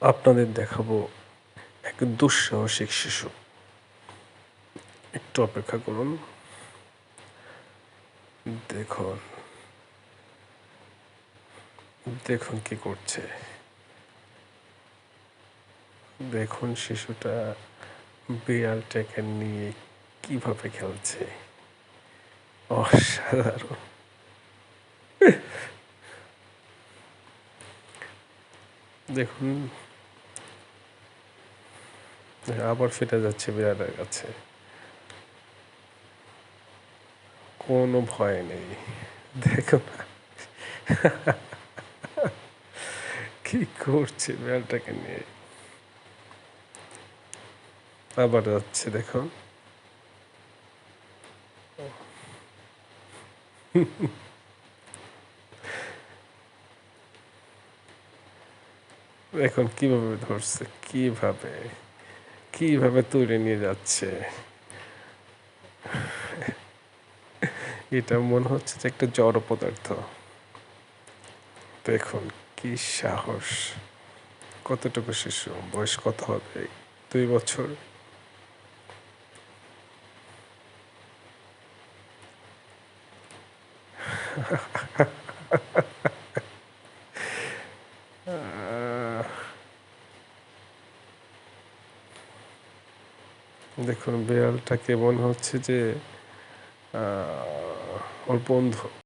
আপনাদের দেখাবো এক দুঃসাহসিক শিশু। একটু অপেক্ষা করুন। দেখুন দেখুন কি করছে। দেখুন শিশুটা বিড়ালটাকে নিয়ে কিভাবে খেলছে। অসাধারণ। দেখুন আবার ফিরে যাচ্ছে বিড়ালের কাছে। কোনো ভয় নেই। দেখুন কি করছে বিড়ালটাকে নিয়ে। আবার যাচ্ছে দেখুন। এখন কিভাবে ধরছে, কিভাবে কিভাবে তুলে নিয়ে যাচ্ছে। এটা মনে হচ্ছে যে একটা জড় পদার্থ। দেখুন কি সাহস। কতটুকু শিশু, বয়স কত হবে? 2 বছর। দেখুন বিড়ালটাকে মনে হচ্ছে যে ওর বন্ধু।